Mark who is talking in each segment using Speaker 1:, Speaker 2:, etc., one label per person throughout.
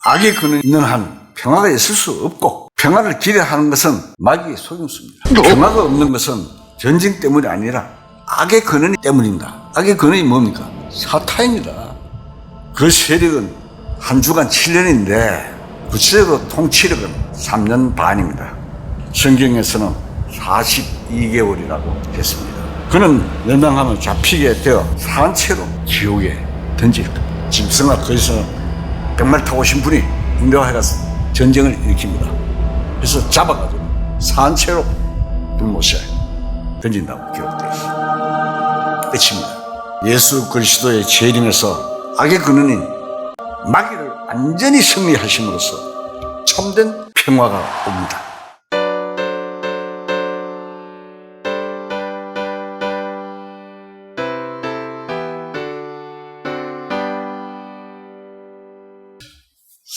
Speaker 1: 악의 근원이 있는 한 평화가 있을 수 없고, 평화를 기대하는 것은 마귀의 속임수입니다. 평화가 없는 것은 전쟁 때문이 아니라 악의 근원 때문입니다. 악의 근원이 뭡니까? 사탄입니다. 그 세력은 한 주간 7년인데 구체적으로 통치력은 3년 반입니다. 성경에서는 42개월이라고 했습니다. 그는 멸망하면 잡히게 되어 산채로 지옥에 던질 겁니다. 짐승과 거기서 백마를 타고 오신 분이 인도해가서 전쟁을 일으킵니다. 그래서 잡아가지고 산채로 불못에 던진다고 기록되어 있습니다. 끝입니다. 예수 그리스도의 재림에서 악의 근원인 마귀를 완전히 승리하심으로써 참된 평화가 옵니다.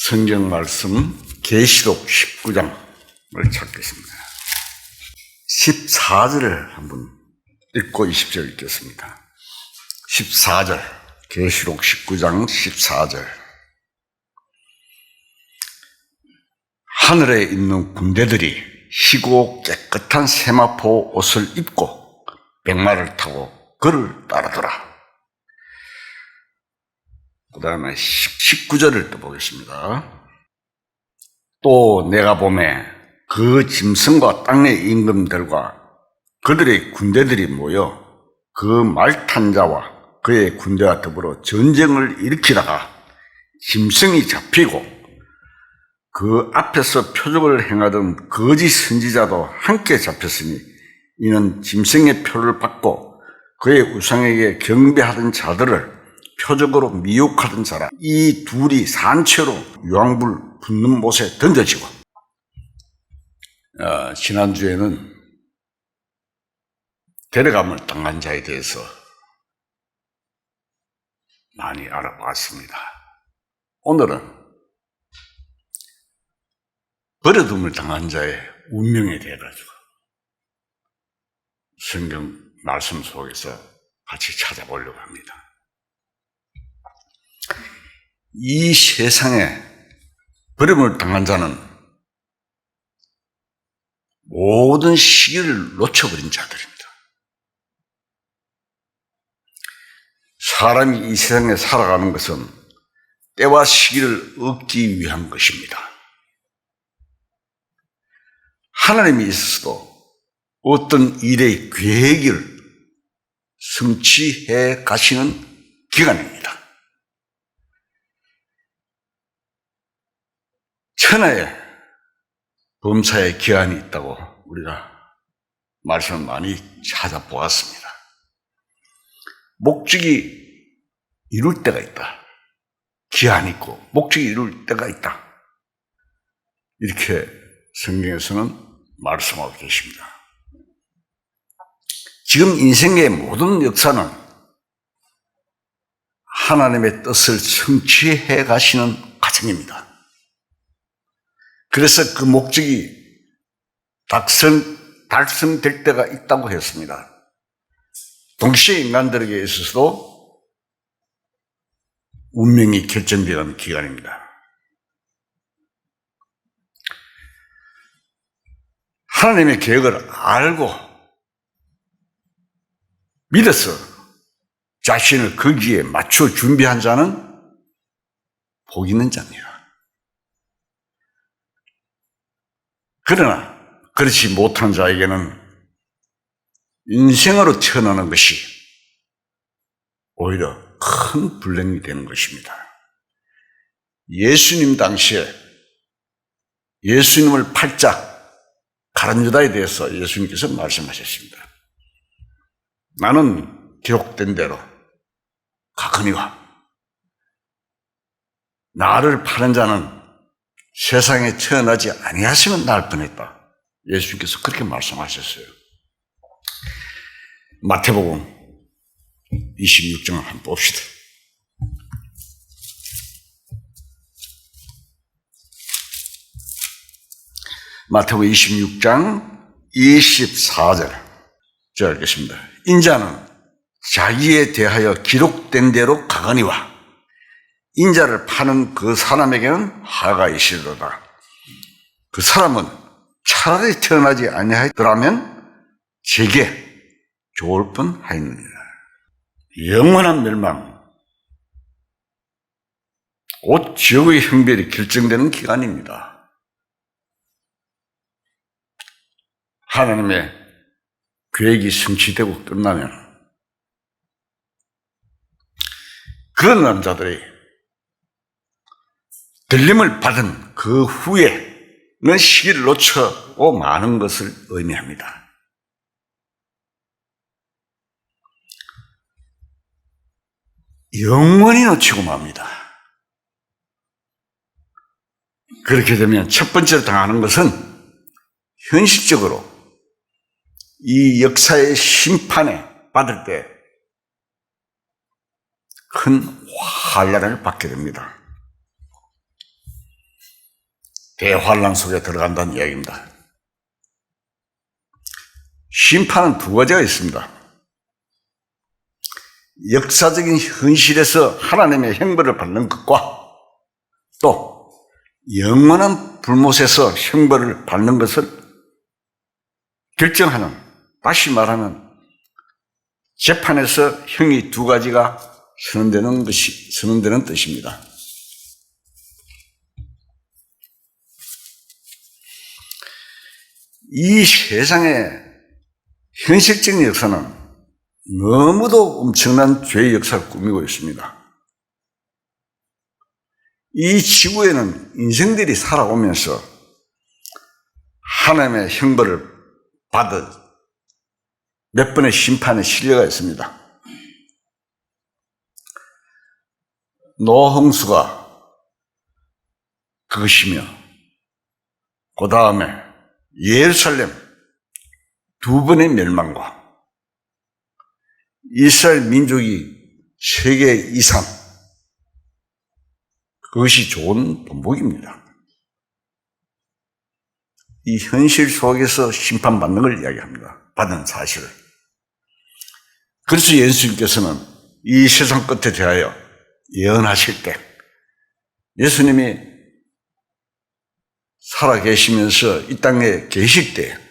Speaker 1: 성경 말씀 계시록 19장을 찾겠습니다. 14절을 한번 읽고 20절 읽겠습니다. 14절, 계시록 19장 14절. 하늘에 있는 군대들이 희고 깨끗한 세마포 옷을 입고 백마를 타고 그를 따르더라. 그 다음에 19절을 또 보겠습니다. 또 내가 보매 그 짐승과 땅의 임금들과 그들의 군대들이 모여 그 말 탄 자와 그의 군대와 더불어 전쟁을 일으키다가 짐승이 잡히고 그 앞에서 표적을 행하던 거짓 선지자도 함께 잡혔으니 이는 짐승의 표를 받고 그의 우상에게 경배하던 자들을 표적으로 미혹하던 자라. 이 둘이 산채로 유황불 붙는 못에 던져지고, 지난주에는 데려감을 당한 자에 대해서 많이 알아봤습니다. 오늘은 버려둠을 당한 자의 운명에 대해 가지고 성경 말씀 속에서 같이 찾아보려고 합니다. 이 세상에 버림을 당한 자는 모든 시기를 놓쳐버린 자들입니다. 사람이 이 세상에 살아가는 것은 때와 시기를 얻기 위한 것입니다. 하나님이 있어서도 어떤 일의 계획을 성취해 가시는 기간입니다. 천하에 범사의 기한이 있다고 우리가 말씀을 많이 찾아보았습니다. 목적이 이룰 때가 있다. 기한이 있고 목적이 이룰 때가 있다. 이렇게 성경에서는 말씀하고 계십니다. 지금 인생의 모든 역사는 하나님의 뜻을 성취해 가시는 과정입니다. 그래서 그 목적이 달성될 때가 있다고 했습니다. 동시에 인간들에게 있어서도 운명이 결정되는 기간입니다. 하나님의 계획을 알고 믿어서 자신을 거기에 맞춰 준비한 자는 복 있는 자입니다. 그러나 그렇지 못한 자에게는 인생으로 태어나는 것이 오히려 큰 불행이 되는 것입니다. 예수님 당시에 예수님을 팔자 가룟 유다에 대해서 예수님께서 말씀하셨습니다. 나는 기록된 대로 가거니와 나를 파는 자는 세상에 태어나지 아니하시면 날 뻔했다. 예수님께서 그렇게 말씀하셨어요. 마태복음 26장을 한번 봅시다. 마태복음 26장 24절 저 읽겠습니다. 인자는 자기에 대하여 기록된 대로 가거니와 인자를 파는 그 사람에게는 하가 있으리로다. 그 사람은 차라리 태어나지 아니하였더라면 제게 좋을 뻔하였느니라. 영원한 멸망, 곧 지옥의 형벌이 결정되는 기간입니다. 하나님의 계획이 성취되고 끝나면 그런 남자들이 들림을 받은 그 후에는 시기를 놓치고 마는 것을 의미합니다. 영원히 놓치고 맙니다. 그렇게 되면 첫 번째로 당하는 것은 현실적으로 이 역사의 심판에 받을 때 큰 환란을 받게 됩니다. 대환란 속에 들어간다는 이야기입니다. 심판은 두 가지가 있습니다. 역사적인 현실에서 하나님의 형벌을 받는 것과 또 영원한 불못에서 형벌을 받는 것을 결정하는, 다시 말하면 재판에서 형이 두 가지가 선언되는 뜻입니다. 이 세상의 현실적인 역사는 너무도 엄청난 죄의 역사를 꾸미고 있습니다. 이 지구에는 인생들이 살아오면서 하나님의 형벌을 받은 몇 번의 심판의 신뢰가 있습니다. 노홍수가 그것이며 그 다음에 예루살렘 두 번의 멸망과 이스라엘 민족이 세계 이상, 그것이 좋은 본보기입니다. 이 현실 속에서 심판받는 걸 이야기합니다. 받은 사실을. 그래서 예수님께서는 이 세상 끝에 대하여 예언하실 때, 예수님이 살아계시면서 이 땅에 계실 때,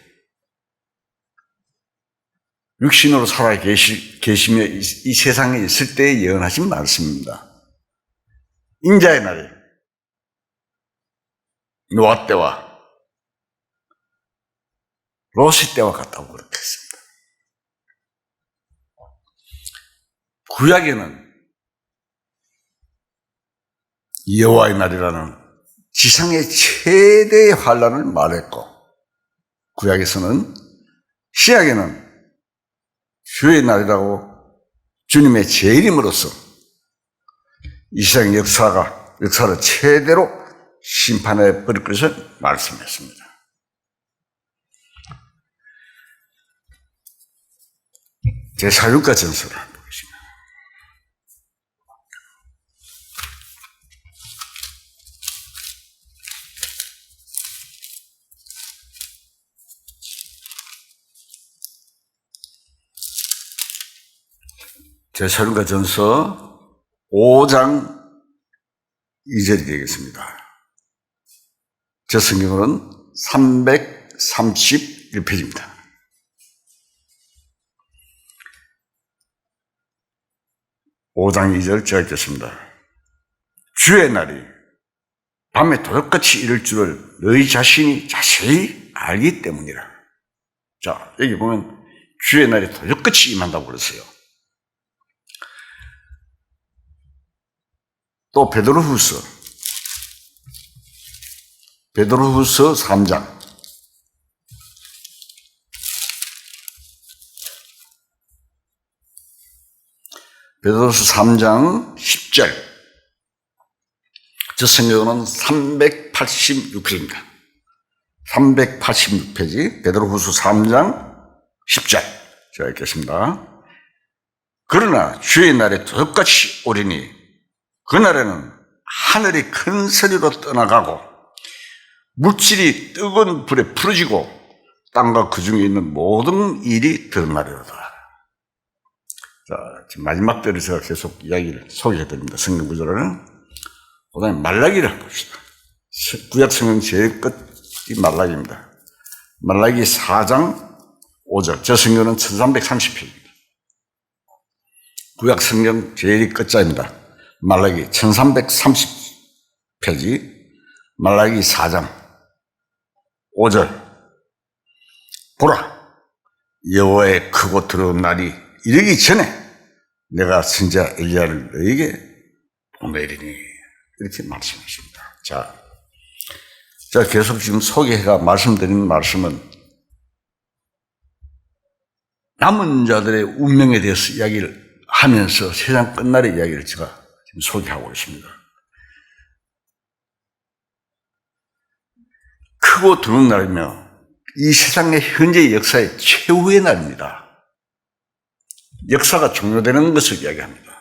Speaker 1: 육신으로 살아계시며 이 세상에 있을 때 예언하신 말씀입니다. 인자의 날이 노아 때와 롯의 때와 같다고 그렇게 했습니다. 구약에는 여호와의 날이라는 지상의 최대의 환란을 말했고, 구약에서는, 신약에는 주의 날이라고 주님의 재림으로써 이 세상 역사를 최대로 심판해 버릴 것을 말씀했습니다. 제4율과 전서를 보겠습니다. 제4율과 전서 5장 2절이 되겠습니다. 제 성경으로는 331페이지입니다. 오 장 2절 제가 읽겠습니다. 주의 날이 밤에 도둑같이 이를 줄을 너희 자신이 자세히 알기 때문이라. 자, 여기 보면 주의 날이 도둑같이 임한다고 그랬어요. 또 베드로후서 3장 베드로후서 3장 10절, 저 성경은 386페이지입니다. 386페이지 베드로후서 3장 10절 제가 읽겠습니다. 그러나 주의 날에 도둑같이 오리니 그날에는 하늘이 큰 소리로 떠나가고 물질이 뜨거운 불에 풀어지고 땅과 그 중에 있는 모든 일이 드러나리로다. 자, 지금 마지막 때를 제가 계속 이야기를 소개해드립니다. 성경 구절을. 그 다음에 말라기를 봅시다. 구약성경 제일 끝이 말라기입니다. 말라기 4장 5절. 저 성경은 1330페이지입니다. 구약성경 제일 끝자입니다. 말라기 1330페이지. 말라기 4장 5절. 보라, 여호와의 크고 두려운 날이 이르기 전에 내가 선지자 엘리야를 너에게 보내리니, 이렇게 말씀하십니다. 자, 계속 지금 소개해가 말씀드리는 말씀은 남은 자들의 운명에 대해서 이야기를 하면서 세상 끝날의 이야기를 제가 지금 소개하고 있습니다. 크고 두려운 날이며 이 세상의 현재 역사의 최후의 날입니다. 역사가 종료되는 것을 이야기합니다.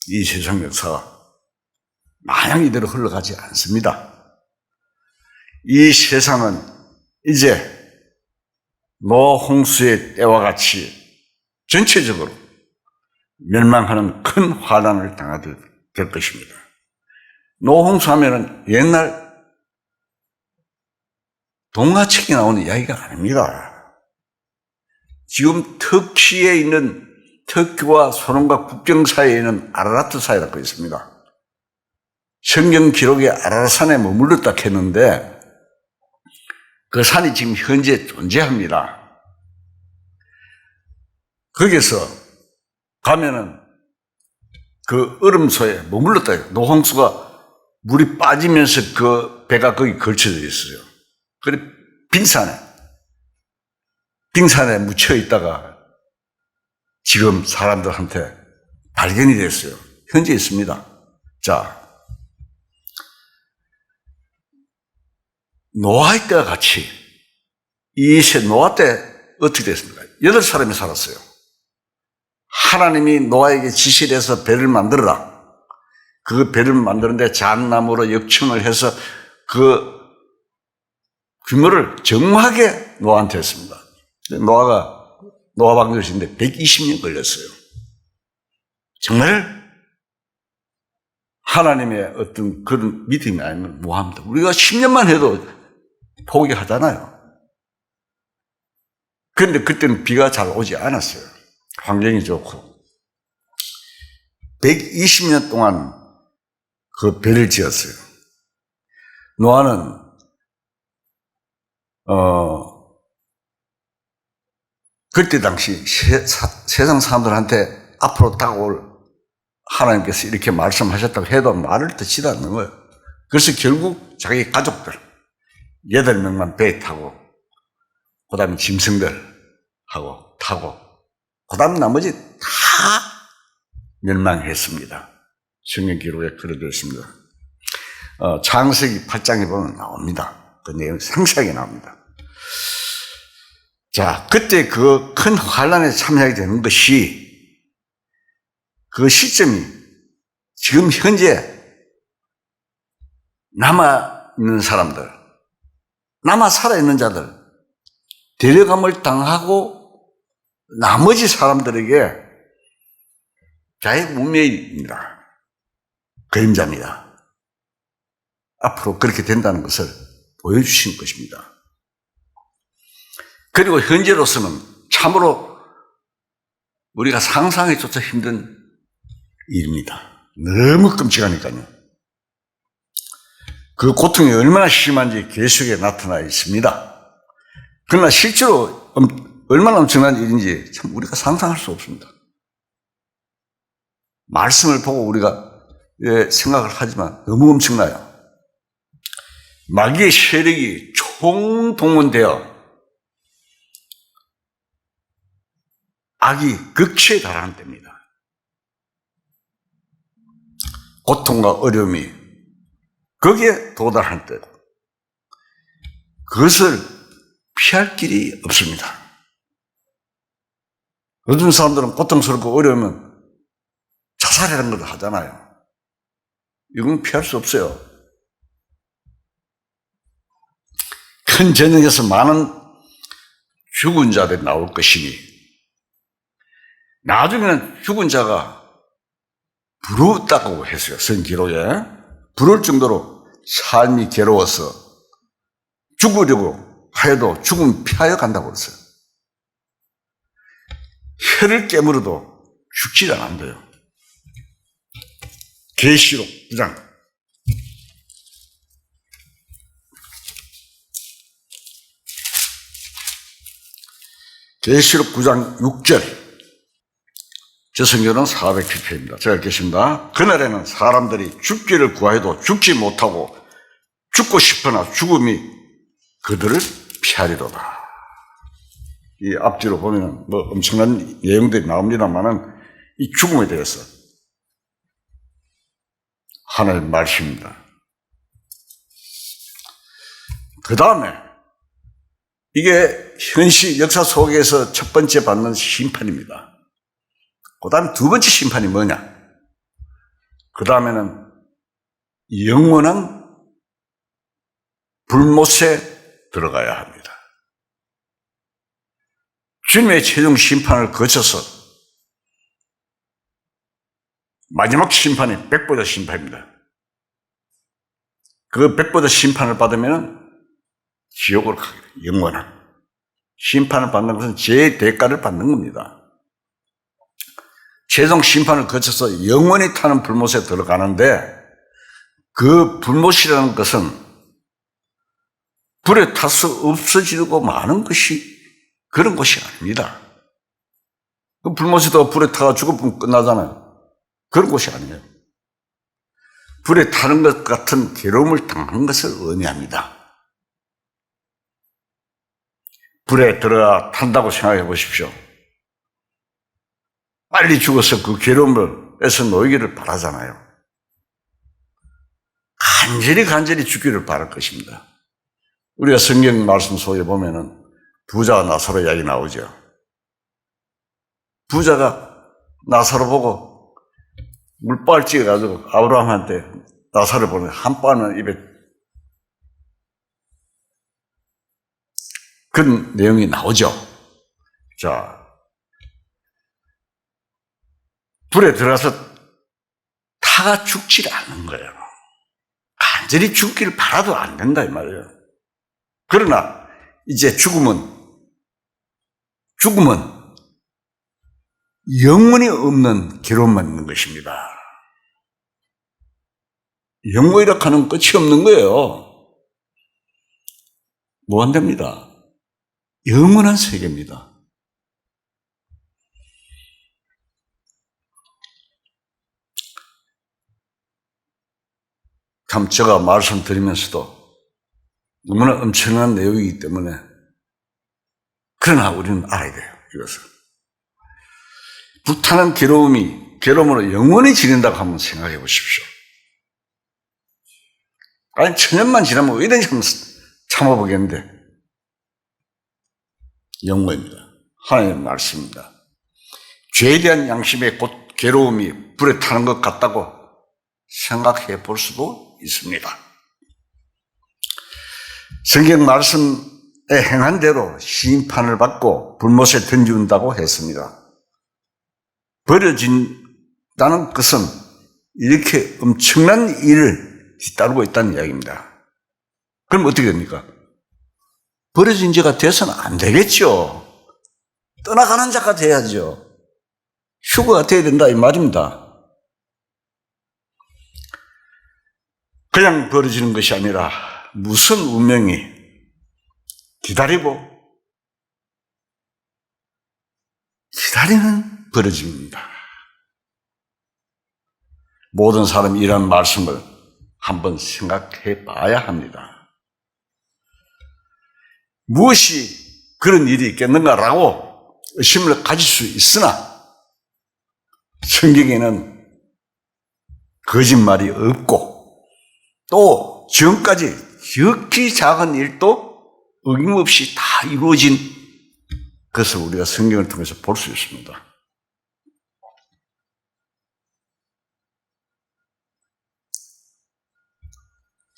Speaker 1: 이 세상 역사가 마냥 이대로 흘러가지 않습니다. 이 세상은 이제 노아 홍수의 때와 같이 전체적으로 멸망하는 큰 환난을 당하게 될 것입니다. 노아 홍수 하면은 옛날 동화책에 나오는 이야기가 아닙니다. 지금 터키에 있는, 터키와 소련과 국경 사이에 있는 아라라트 사이라고 있습니다. 성경 기록에 아라라산에 머물렀다 했는데 그 산이 지금 현재 존재합니다. 거기서 가면은 그 얼음소에 머물렀다 해요. 노홍수가 물이 빠지면서 그 배가 거기 걸쳐져 있어요. 그래 빙산에 묻혀 있다가 지금 사람들한테 발견이 됐어요. 현재 있습니다. 자, 노아의 때와 같이 노아 때 어떻게 됐습니까? 8사람이 살았어요. 하나님이 노아에게 지시를 해서 배를 만들어라. 그 배를 만드는데 잣나무로 역청을 해서 그 규모를 정확하게 노아한테 했습니다. 노아 방주신데 120년 걸렸어요. 정말 하나님의 어떤 그런 믿음이 아니면 뭐합니다. 우리가 10년만 해도 포기하잖아요. 그런데 그때는 비가 잘 오지 않았어요. 환경이 좋고. 120년 동안 그 배를 지었어요. 노아는 그때 당시 세상 사람들한테 앞으로 다가올 하나님께서 이렇게 말씀하셨다고 해도 말을 듣지도 않는 거예요. 그래서 결국 자기 가족들 8명만 배에 타고 그 다음에 짐승들하고 타고 그 다음 나머지 다 멸망했습니다. 성경 기록에 그려져 있습니다. 창세기 8장에 보면 나옵니다. 그 내용 상세하게 나옵니다. 자, 그때 그 큰 환난에 참여하게 되는 것이 그 시점이 지금 현재 남아있는 사람들, 남아 살아있는 자들, 데려감을 당하고 나머지 사람들에게 자의 운명입니다. 그림자입니다. 앞으로 그렇게 된다는 것을 보여주신 것입니다. 그리고 현재로서는 참으로 우리가 상상해조차 힘든 일입니다. 너무 끔찍하니까요. 그 고통이 얼마나 심한지 계속에 나타나 있습니다. 그러나 실제로 얼마나 엄청난 일인지 참 우리가 상상할 수 없습니다. 말씀을 보고 우리가 생각을 하지만 너무 엄청나요. 마귀의 세력이 총동원되어 악이 극치에 달하는 때입니다. 고통과 어려움이 거기에 도달할 때고 그것을 피할 길이 없습니다. 요즘 사람들은 고통스럽고 어려우면 자살이라는 걸 하잖아요. 이건 피할 수 없어요. 큰 전쟁에서 많은 죽은 자들이 나올 것이니 나중에는 죽은 자가 부르다고 했어요. 성기록에. 부를 정도로 삶이 괴로워서 죽으려고 하여도 죽음 피하여 간다고 했어요. 혀를 깨물어도 죽지 않는데요. 계시록 9장. 계시록 9장 6절. 저 성경은 400페이지입니다. 제가 읽겠습니다. 그날에는 사람들이 죽기를 구하여도 죽지 못하고 죽고 싶으나 죽음이 그들을 피하리로다. 이 앞뒤로 보면 뭐 엄청난 내용들이 나옵니다만은 이 죽음에 대해서 하나의 말씀입니다. 그 다음에 이게 현실 역사 속에서 첫 번째 받는 심판입니다. 그 다음에 두 번째 심판이 뭐냐? 그 다음에는 영원한 불못에 들어가야 합니다. 주님의 최종 심판을 거쳐서 마지막 심판이 백보자 심판입니다. 그 백보자 심판을 받으면 지옥으로 가게 돼요. 영원한 심판을 받는 것은 죄의 대가를 받는 겁니다. 최종 심판을 거쳐서 영원히 타는 불못에 들어가는데 그 불못이라는 것은 불에 타서 없어지고 마는 것이 그런 것이 아닙니다. 그 불못에다가 불에 타가 죽으면 끝나잖아요. 그런 것이 아니에요. 불에 타는 것 같은 괴로움을 당하는 것을 의미합니다. 불에 들어가 탄다고 생각해 보십시오. 빨리 죽어서 그 괴로움에서 놓이기를 바라잖아요. 간절히 죽기를 바랄 것입니다. 우리가 성경 말씀 속에 보면은 부자와 나사로 이야기 나오죠. 부자가 나사로 보고 물방울 찍어가지고 아브라함한테 나사를 보내 한 방울만 입에 그런 내용이 나오죠. 자, 불에 들어가서 타가 죽지 않는 거예요. 간절히 죽기를 바라도 안 된다 이 말이에요. 그러나 이제 죽음은 영원히 없는 괴로움만 있는 것입니다. 영원이라 하는 끝이 없는 거예요. 무한대입니다. 영원한 세계입니다. 참 제가 말씀드리면서도 너무나 엄청난 내용이기 때문에 그러나 우리는 알아야 돼요. 이것을. 불타는 괴로움으로 영원히 지낸다고 한번 생각해 보십시오. 아니 천년만 지나면 왜 이런지 한번 참아보겠는데 영원입니다. 하나님의 말씀입니다. 죄에 대한 양심의 곧 괴로움이 불에 타는 것 같다고 생각해 볼 수도 있습니다. 성경 말씀에 행한 대로 심판을 받고 불못에 던진다고 했습니다. 버려진다는 것은 이렇게 엄청난 일을 뒤따르고 있다는 이야기입니다. 그럼 어떻게 됩니까? 버려진 자가 돼서는 안 되겠죠. 떠나가는 자가 돼야죠. 휴거가 돼야 된다 이 말입니다. 그냥 버려지는 것이 아니라 무슨 운명이 기다리는 버려짐입니다. 모든 사람이 이런 말씀을 한번 생각해 봐야 합니다. 무엇이 그런 일이 있겠는가라고 의심을 가질 수 있으나 성경에는 거짓말이 없고 또 지금까지 지극히 작은 일도 어김없이 다 이루어진 것을 우리가 성경을 통해서 볼 수 있습니다.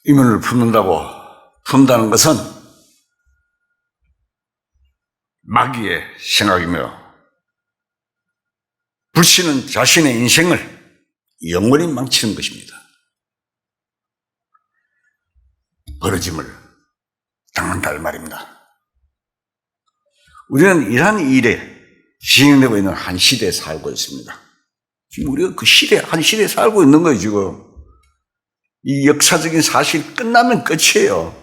Speaker 1: 의문을 푼다는 것은 마귀의 생각이며 불신은 자신의 인생을 영원히 망치는 것입니다. 벌어짐을 당한다 말입니다. 우리는 이러한 일에 진행되고 있는 한 시대에 살고 있습니다. 지금 우리가 그 시대, 한 시대에 살고 있는 거예요, 지금. 이 역사적인 사실이 끝나면 끝이에요.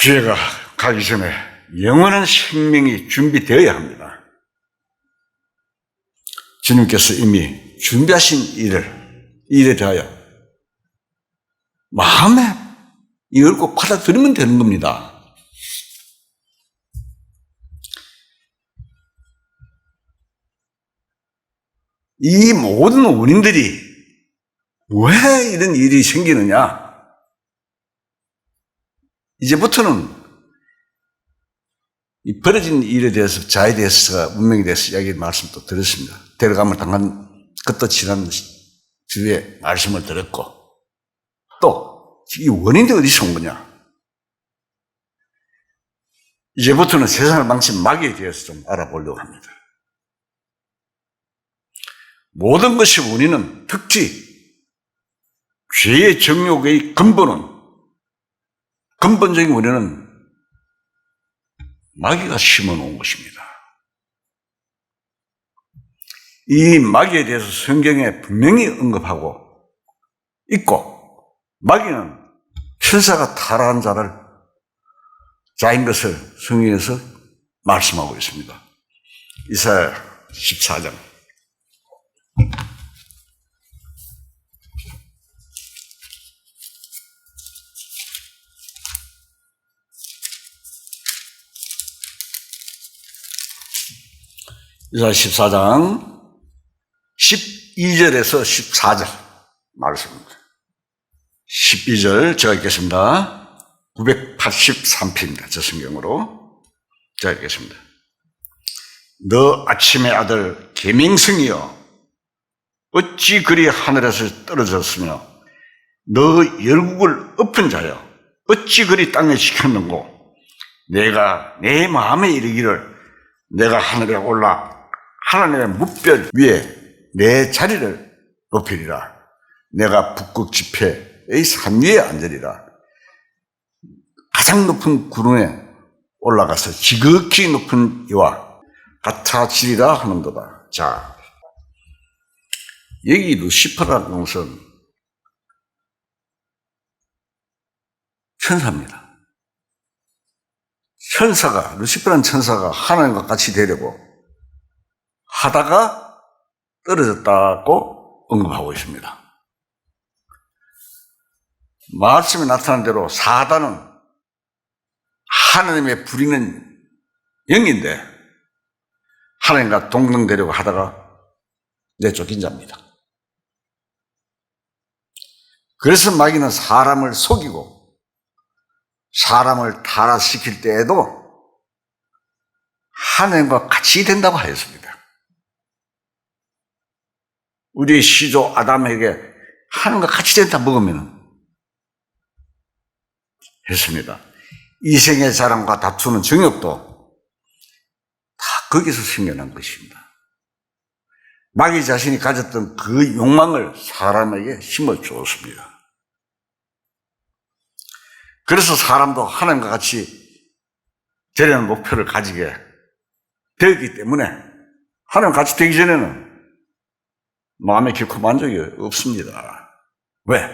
Speaker 1: 기회가 가기 전에 영원한 생명이 준비되어야 합니다. 주님께서 이미 준비하신 일에 대하여 마음에 열고 받아들이면 되는 겁니다. 이 모든 원인들이 왜 이런 일이 생기느냐? 이제부터는 이 벌어진 일에 대해서, 자에 대해서, 운명에 대해서 이야기 말씀도 드렸습니다. 데려감을 당한 것도 지난 주에 말씀을 드렸고, 또 이 원인이 어디서 온 거냐? 이제부터는 세상을 망친 마귀에 대해서 좀 알아보려고 합니다. 모든 것의 원인은 특히 죄의 정욕의 근본적인 원인은 마귀가 심어놓은 것입니다. 이 마귀에 대해서 성경에 분명히 언급하고 있고, 마귀는 천사가 타락한 자인 것을 성경에서 말씀하고 있습니다. 이사야 14장. 이사야 14장 12절에서 14절 말씀입니다. 12절 제가 읽겠습니다. 983편입니다. 저 성경으로 제가 읽겠습니다. 너 아침의 아들 계명성이여, 어찌 그리 하늘에서 떨어졌으며 너 열국을 엎은 자여, 어찌 그리 땅에 지켰는고, 내가 내 마음에 이르기를 내가 하늘에 올라 하나님의 뭇별 위에 내 자리를 높이리라. 내가 북극 지폐의 산 위에 앉으리라. 가장 높은 구름에 올라가서 지극히 높은 이와 같아지리라 하는도다. 자, 여기 루시퍼라는 것은 천사입니다. 루시퍼라는 천사가 하나님과 같이 되려고 하다가 떨어졌다고 언급하고 있습니다. 말씀에 나타난 대로 사단은 하나님의 부리는 영인데 하나님과 동등되려고 하다가 내쫓긴 자입니다. 그래서 마귀는 사람을 속이고 사람을 타락시킬 때에도 하나님과 같이 된다고 하였습니다. 우리의 시조 아담에게 하나님과 같이 된다 먹으면 했습니다. 이생의 사랑과 다투는 정욕도 다 거기서 생겨난 것입니다. 마귀 자신이 가졌던 그 욕망을 사람에게 심어주었습니다. 그래서 사람도 하나님과 같이 되려는 목표를 가지게 되었기 때문에 하나님과 같이 되기 전에는 마음에 결코 만족이 없습니다. 왜?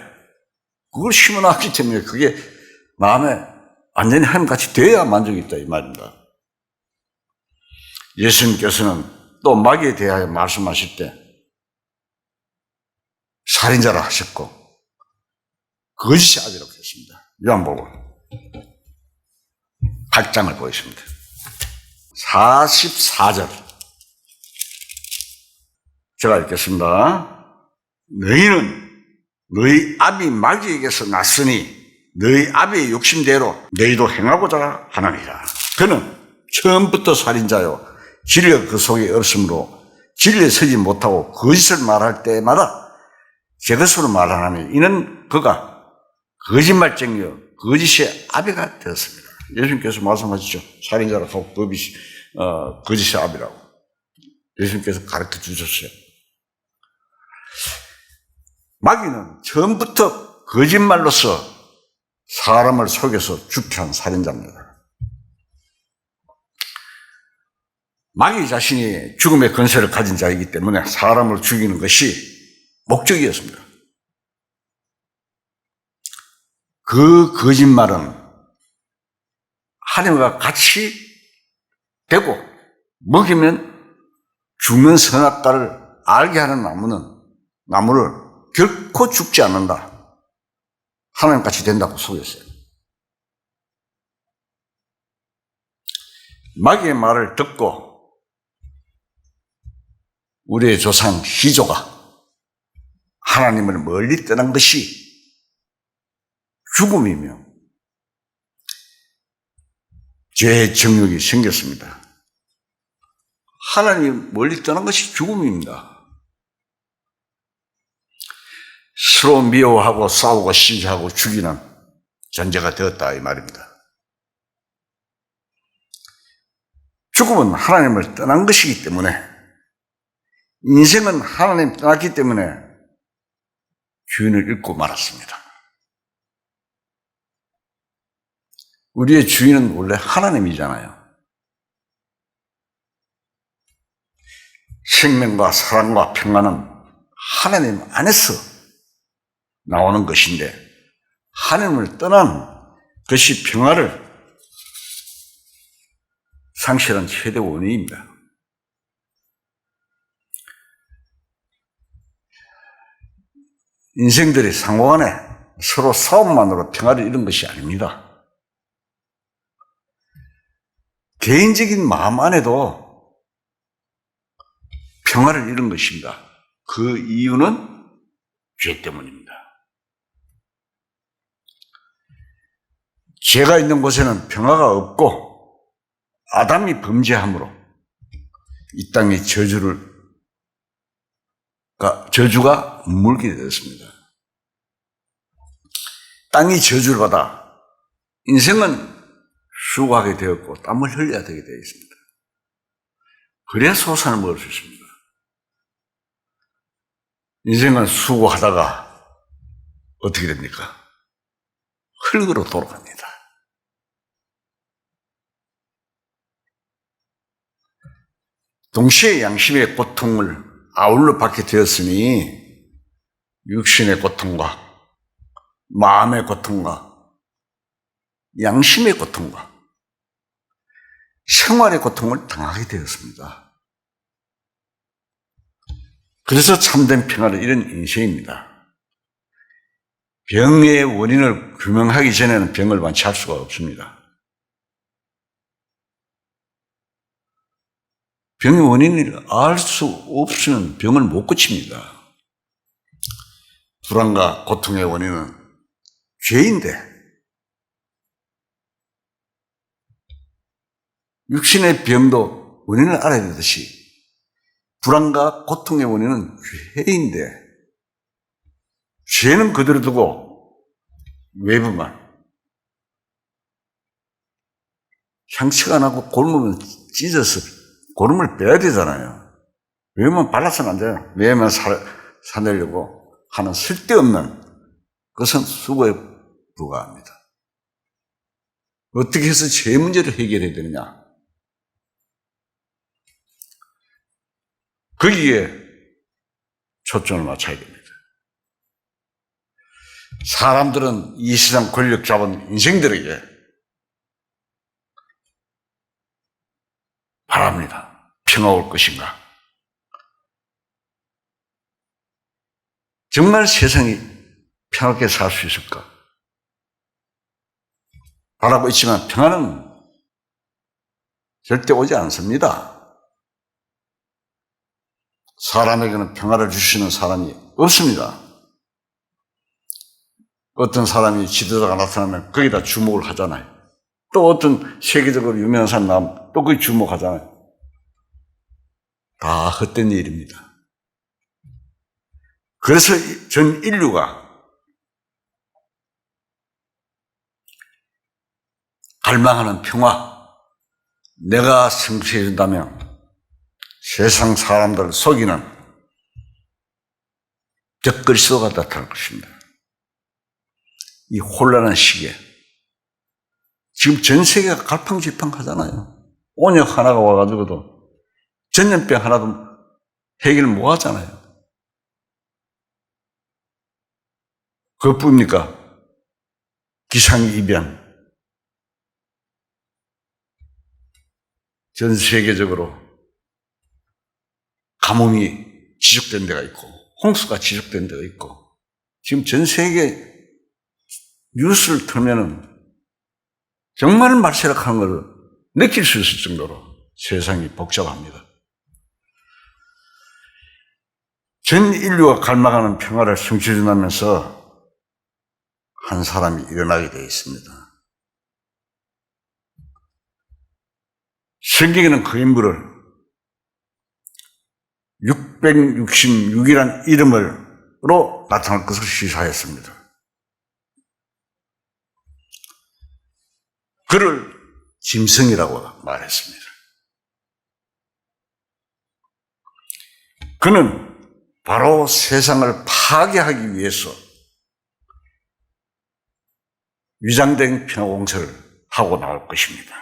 Speaker 1: 그걸 심어놨기 때문에 그게 마음에 완전히 하나님과 같이 돼야 만족이 있다 이 말입니다. 예수님께서는 또 마귀에 대하여 말씀하실 때 살인자라 하셨고 거짓의 아비라고 했습니다. 요한복음 8장을 보겠습니다. 44절 제가 읽겠습니다. 너희는 너희 아비 마귀에게서 났으니 너희 아비의 욕심대로 너희도 행하고자 하느니라. 그는 처음부터 살인자요 진리가 그 속에 없으므로 진리에 서지 못하고 거짓을 말할 때마다 제 것으로 말하나니 이는 그가 거짓말쟁이요 거짓의 아비가 되었습니다. 예수님께서 말씀하시죠. 살인자라고 거짓의 아비라고 예수님께서 가르쳐 주셨어요. 마귀는 처음부터 거짓말로서 사람을 속여서 죽게 한 살인자입니다. 마귀 자신이 죽음의 권세를 가진 자이기 때문에 사람을 죽이는 것이 목적이었습니다. 그 거짓말은 하나님과 같이 되고 먹이면 죽는 선악과를 알게 하는 나무를 결코 죽지 않는다. 하나님같이 된다고 속였어요. 마귀의 말을 듣고 우리의 조상 시조가 하나님을 멀리 떠난 것이 죽음이며 죄의 정욕이 생겼습니다. 하나님 멀리 떠난 것이 죽음입니다. 서로 미워하고 싸우고 시기하고 죽이는 존재가 되었다 이 말입니다. 죽음은 하나님을 떠난 것이기 때문에, 인생은 하나님 떠났기 때문에 주인을 잃고 말았습니다. 우리의 주인은 원래 하나님이잖아요. 생명과 사랑과 평안은 하나님 안에서 나오는 것인데, 하나님을 떠난 것이 평화를 상실한 최대 원인입니다. 인생들이 상호간에 서로 싸움만으로 평화를 잃은 것이 아닙니다. 개인적인 마음 안에도 평화를 잃은 것입니다. 그 이유는 죄 때문입니다. 죄가 있는 곳에는 평화가 없고 아담이 범죄함으로 이 땅에 저주가 물게 되었습니다. 땅이 저주를 받아 인생은 수고하게 되었고 땀을 흘려야 되게 되어 있습니다. 그래야 소산을 먹을 수 있습니다. 인생은 수고하다가 어떻게 됩니까? 흙으로 돌아갑니다. 동시에 양심의 고통을 아울러 받게 되었으니 육신의 고통과 마음의 고통과 양심의 고통과 생활의 고통을 당하게 되었습니다. 그래서 참된 평화를 잃은 인생입니다. 병의 원인을 규명하기 전에는 병을 완치할 수가 없습니다. 병의 원인을 알 수 없으면 병을 못 고칩니다. 불안과 고통의 원인은 죄인데, 육신의 병도 원인을 알아야 되듯이 불안과 고통의 원인은 죄인데, 죄는 그대로 두고 외부만 상처가 나고 골무면 찢어서 고름을 빼야 되잖아요. 외만 발라서는 안 돼요. 외만 사내려고 하는 쓸데없는 것은 수고에 불과합니다. 어떻게 해서 죄 문제를 해결해야 되느냐? 거기에 초점을 맞춰야 됩니다. 사람들은 이 세상 권력 잡은 인생들에게 바랍니다. 평화 올 것인가? 정말 세상이 평화롭게 살 수 있을까? 바라고 있지만 평화는 절대 오지 않습니다. 사람에게는 평화를 주시는 사람이 없습니다. 어떤 사람이 지도자가 나타나면 거기다 주목을 하잖아요. 또 어떤 세계적으로 유명한 사람 나오면 또 거기 주목하잖아요. 다 헛된 일입니다. 그래서 전 인류가 갈망하는 평화, 내가 성취해 준다면 세상 사람들을 속이는 적그리스도가 나타날 것입니다. 이 혼란한 시기에 지금 전 세계가 갈팡질팡하잖아요. 온역 하나가 와가지고도 전염병 하나도 해결 못 하잖아요. 그것뿐입니까? 기상이변. 전 세계적으로 가뭄이 지속된 데가 있고 홍수가 지속된 데가 있고 지금 전 세계 뉴스를 틀면은 정말 말세락하는 것을 느낄 수 있을 정도로 세상이 복잡합니다. 전 인류가 갈망하는 평화를 성취해준다면서 한 사람이 일어나게 되어 있습니다. 성경에는 그 인물을 666이라는 이름으로 나타날 것을 시사했습니다. 그를 짐승이라고 말했습니다. 그는 바로 세상을 파괴하기 위해서 위장된 평화공세를 하고 나올 것입니다.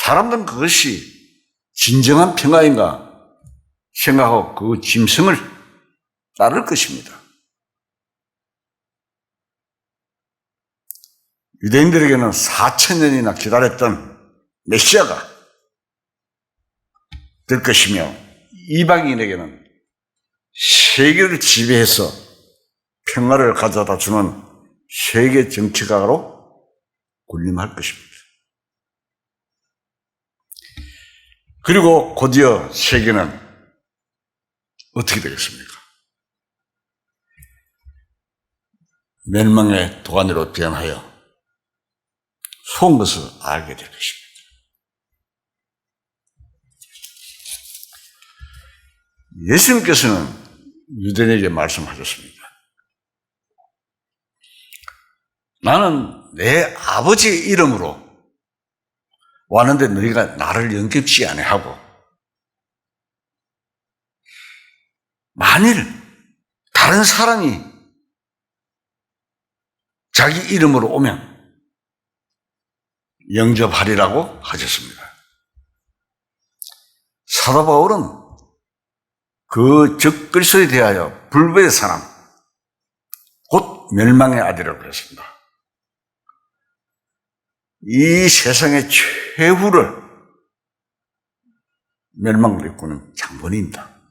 Speaker 1: 사람들은 그것이 진정한 평화인가 생각하고 그 짐승을 따를 것입니다. 유대인들에게는 4,000년이나 기다렸던 메시아가 될 것이며 이방인에게는 세계를 지배해서 평화를 가져다 주는 세계 정치가로 군림할 것입니다. 그리고 곧이어 세계는 어떻게 되겠습니까? 멸망의 도가니로 변하여 속은 것을 알게 될 것입니다. 예수님께서는 유대인에게 말씀하셨습니다. 나는 내 아버지의 이름으로 왔는데 너희가 나를 영접지 아니하고 만일 다른 사람이 자기 이름으로 오면 영접하리라고 하셨습니다. 사도 바울은 그 적그리스도에 대하여 불법의 사람, 곧 멸망의 아들이라고 했습니다. 이 세상의 최후를 멸망을 입고는 장본인입니다.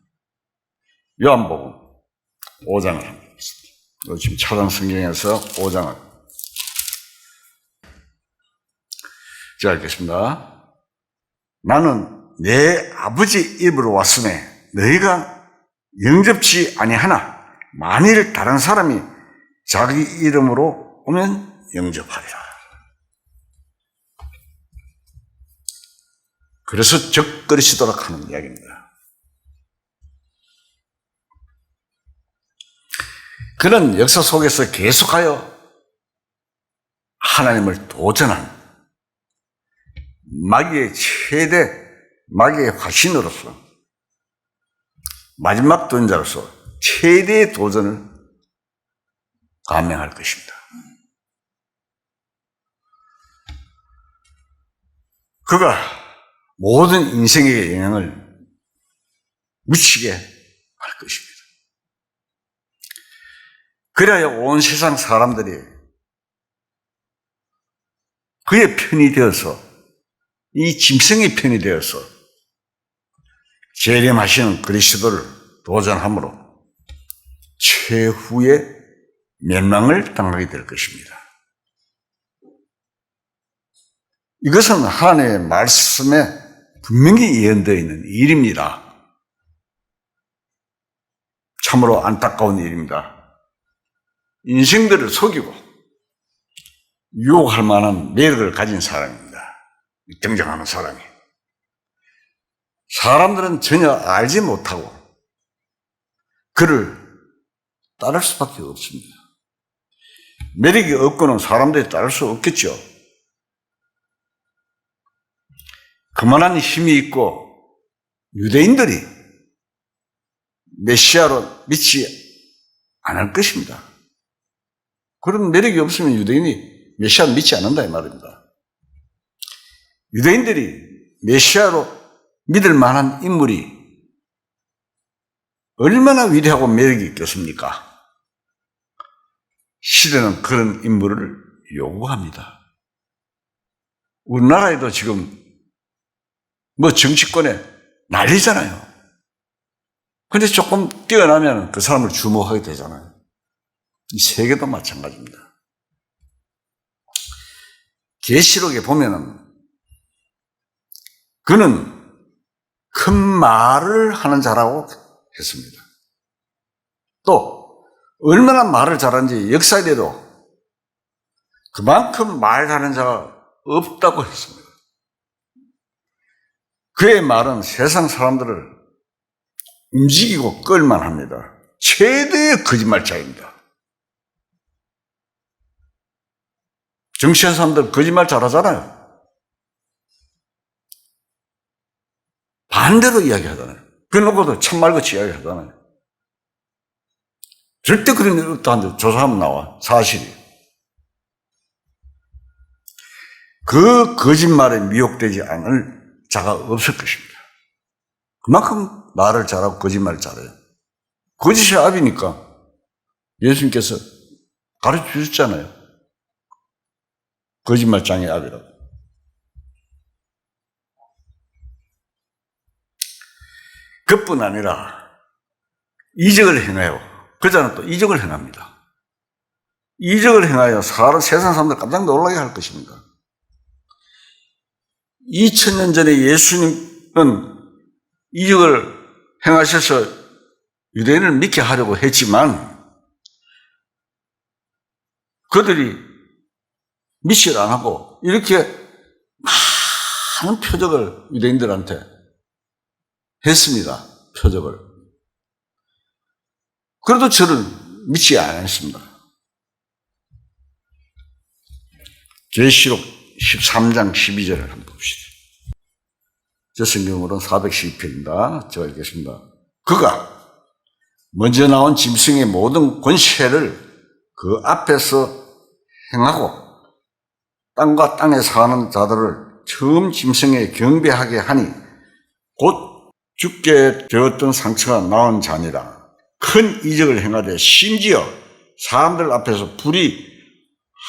Speaker 1: 요한복음 5장을 한번 보겠습니다. 지금 차단 성경에서 5장을 제가 읽겠습니다. 나는 내 아버지 입으로 왔음에 너희가 영접지 아니하나 만일 다른 사람이 자기 이름으로 오면 영접하리라. 그래서 적그리스도라 하는 이야기입니다. 그는 역사 속에서 계속하여 하나님을 도전한 마귀의 최대 마귀의 화신으로서 마지막 도전자로서 최대의 도전을 감행할 것입니다. 그가 모든 인생에게 영향을 미치게 할 것입니다. 그래야 온 세상 사람들이 그의 편이 되어서 이 짐승의 편이 되어서 재림하시는 그리스도를 도전함으로 최후의 멸망을 당하게 될 것입니다. 이것은 하나님의 말씀에 분명히 예언되어 있는 일입니다. 참으로 안타까운 일입니다. 인생들을 속이고 유혹할 만한 매력을 가진 사람입니다. 등장하는 사람이. 사람들은 전혀 알지 못하고 그를 따를 수밖에 없습니다. 매력이 없고는 사람들이 따를 수 없겠죠. 그만한 힘이 있고 유대인들이 메시아로 믿지 않을 것입니다. 그런 매력이 없으면 유대인이 메시아를 믿지 않는다 이 말입니다. 유대인들이 메시아로 믿을 만한 인물이 얼마나 위대하고 매력이 있겠습니까? 시대는 그런 인물을 요구합니다. 우리나라에도 지금 정치권에 난리잖아요. 근데 조금 뛰어나면 그 사람을 주목하게 되잖아요. 이 세계도 마찬가지입니다. 계시록에 보면은 그는 큰 말을 하는 자라고 했습니다. 또 얼마나 말을 잘하는지 역사에도 그만큼 말하는 자가 없다고 했습니다. 그의 말은 세상 사람들을 움직이고 끌만 합니다. 최대의 거짓말자입니다. 정치한 사람들 거짓말 잘하잖아요. 반대로 이야기하잖아요. 그러고도 참말같이 이야기하잖아요. 절대 그런 일 없다는데 조사하면 나와. 사실이. 그 거짓말에 미혹되지 않을 자가 없을 것입니다. 그만큼 말을 잘하고 거짓말을 잘해요. 거짓의 압이니까 예수님께서 가르쳐 주셨잖아요. 거짓말장의 압이라고. 그뿐 아니라 이적을 행해요. 그 자는 또 이적을 행합니다. 이적을 행하여 세상 사람들 깜짝 놀라게 할 것입니다. 2000년 전에 예수님은 이적을 행하셔서 유대인을 믿게 하려고 했지만 그들이 믿지 안 하고 이렇게 많은 표적을 유대인들한테 했습니다. 표적을. 그래도 저를 믿지 않았습니다. 계시록 13장 12절을 한번 봅시다. 저 성경으로는 412편입니다. 제가 읽겠습니다. 그가 먼저 나온 짐승의 모든 권세를 그 앞에서 행하고 땅과 땅에 사는 자들을 처음 짐승에 경배하게 하니 곧 죽게 되었던 상처가 나은 자니라. 큰 이적을 행하되 심지어 사람들 앞에서 불이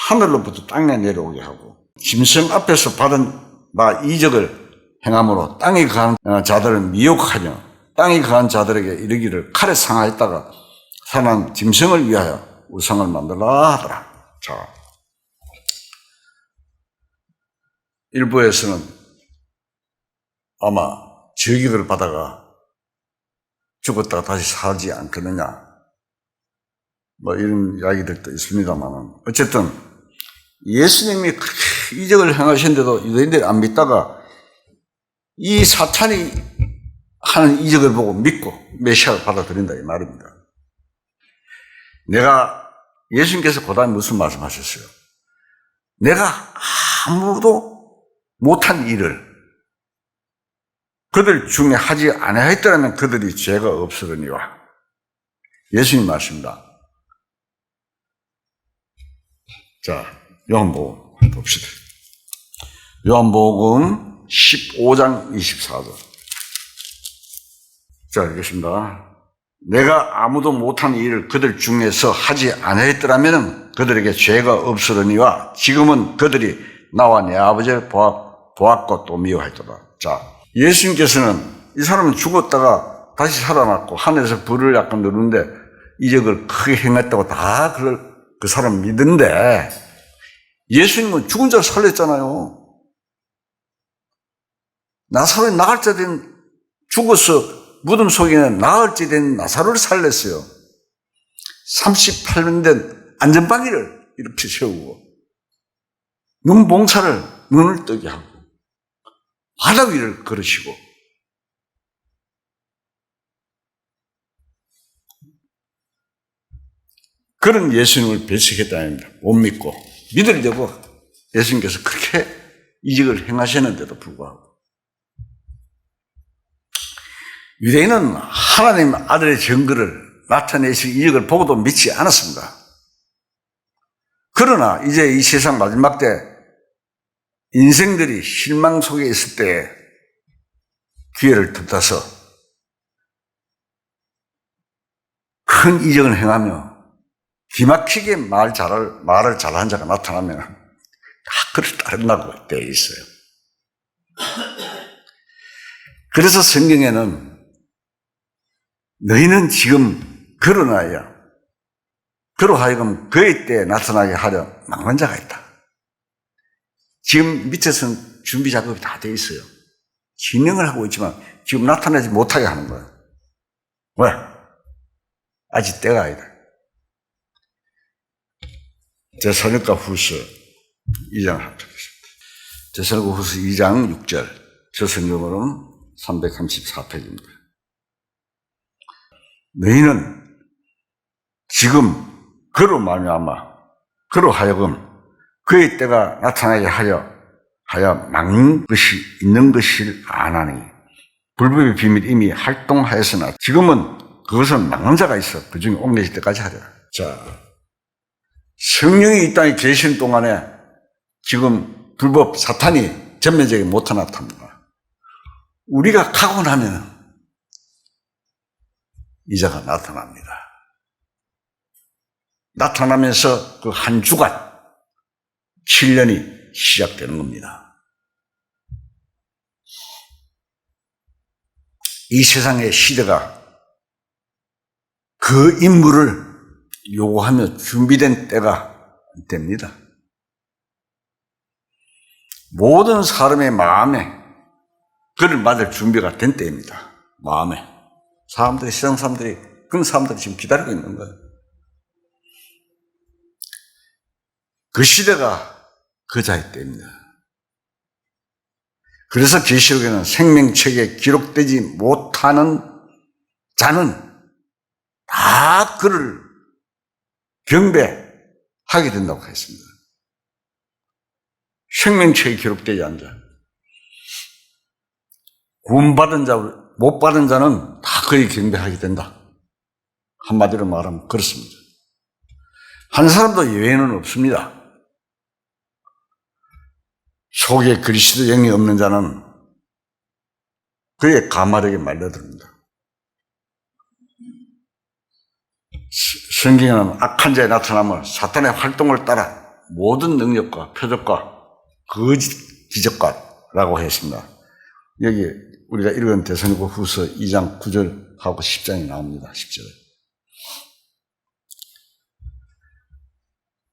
Speaker 1: 하늘로부터 땅에 내려오게 하고 짐승 앞에서 받은 바 이적을 행함으로 땅에 거한 자들을 미혹하며 땅에 거한 자들에게 이르기를 칼에 상하였다가 살아난 짐승을 위하여 우상을 만들라 하더라. 자, 일부에서는 아마 저격을 받아가 죽었다가 다시 살지 않겠느냐 이런 이야기들도 있습니다만 어쨌든 예수님이 그렇게 이적을 행하셨는데도 유대인들이 안 믿다가 이 사탄이 하는 이적을 보고 믿고 메시아를 받아들인다 이 말입니다. 예수님께서 고단히 무슨 말씀하셨어요? 내가 아무도 못한 일을 그들 중에 하지 아니하였더라면 그들이 죄가 없으려니와. 예수님 말씀입니다. 자, 요한복음 봅시다. 요한복음 15장 24절. 자, 읽겠습니다. 내가 아무도 못한 일을 그들 중에서 하지 아니하였더라면 그들에게 죄가 없으려니와 지금은 그들이 나와 내 아버지를 보았고 또 미워하였도다. 자, 예수님께서는 이 사람은 죽었다가 다시 살아났고 하늘에서 불을 약간 누르는데 이적을 크게 행했다고 다 그 사람 믿는데 예수님은 죽은 자를 살렸잖아요. 나사로에 나갈자 된 죽어서 무덤 속에 있는 나흘째 된 나사로를 살렸어요. 38년 된 안전방위를 이렇게 세우고 눈봉사를 눈을 뜨게 하고 바다 위를 걸으시고 그런 예수님을 배척했다는 겁니다. 못 믿고 믿으려고 예수님께서 그렇게 이적을 행하셨는데도 불구하고 유대인은 하나님 아들의 증거를 나타내실 이력을 보고도 믿지 않았습니다. 그러나 이제 이 세상 마지막 때 인생들이 실망 속에 있을 때 기회를 틈타서 큰 이적을 행하며 기막히게 말을 잘한 자가 나타나면 다 그를 따른다고 되어 있어요. 그래서 성경에는 너희는 지금 그로 하여금 그의 때에 나타나게 하려 막는 자가 있다. 지금 밑에서는 준비 작업이 다 되어 있어요. 진행을 하고 있지만 지금 나타나지 못하게 하는 거예요. 왜? 아직 때가 아니다. 데살로니가 후서 2장 합격했습니다. 데살로니가 후서 2장 6절. 저 성경으로는 334페이지입니다. 너희는 지금 그로 말미암아 그로 하여금 그의 때가 나타나게 하여 막는 것이 있는 것을 아나니 불법의 비밀이 이미 활동하였으나 지금은 그것을 막는 자가 있어 그 중에 옥내실 때까지 하리라. 자, 성령이 이 땅에 계신 동안에 지금 불법 사탄이 전면적으로 못 나타납니다. 우리가 가고 나면 이자가 나타납니다. 나타나면서 그 한 주간 7년이 시작되는 겁니다. 이 세상의 시대가 그 인물을 요구하며 준비된 때가 됩니다. 모든 사람의 마음에 그를 맞을 준비가 된 때입니다. 마음에. 세상 사람들이, 그런 사람들이 지금 기다리고 있는 거예요. 그 시대가 그자의 때입니다. 그래서 계시록에는 생명책에 기록되지 못하는 자는 다 그를 경배하게 된다고 했습니다. 생명책에 기록되지 않은 자. 구원받은 자, 못 받은 자는 다 그에게 경배하게 된다. 한마디로 말하면 그렇습니다. 한 사람도 예외는 없습니다. 속에 그리스도 영이 없는 자는 그의 가말에게 말려듭니다. 성경에는 악한 자의 나타남을 사탄의 활동을 따라 모든 능력과 표적과 거짓 기적과라고 했습니다. 여기 우리가 읽은 데살로니가 후서 2장 9절하고 10장이 나옵니다. 10절에.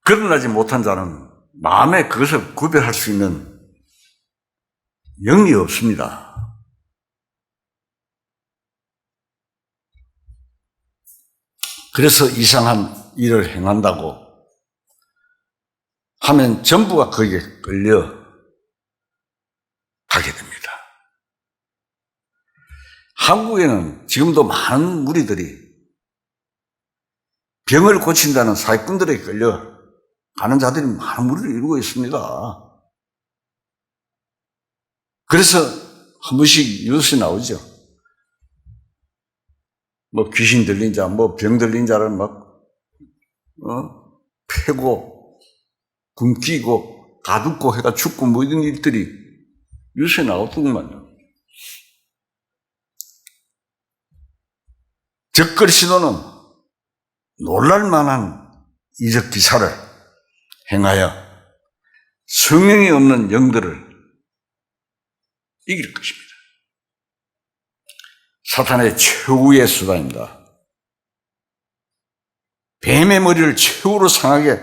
Speaker 1: 거듭나지 못한 자는 마음에 그것을 구별할 수 있는 영이 없습니다. 그래서 이상한 일을 행한다고 하면 전부가 거기에 끌려 가게 됩니다. 한국에는 지금도 많은 무리들이 병을 고친다는 사기꾼들에게 끌려 가는 자들이 많은 무리를 이루고 있습니다. 그래서 한 번씩 뉴스에 나오죠. 뭐 귀신 들린 자, 뭐 병 들린 자를 패고 굶기고 가두고 해가 죽고 뭐 이런 일들이 뉴스에 나오더구만요. 적걸 시도는 놀랄만한 이적 기사를 행하여 성령이 없는 영들을 이길 것입니다. 사탄의 최후의 수단입니다. 뱀의 머리를 최후로 상하게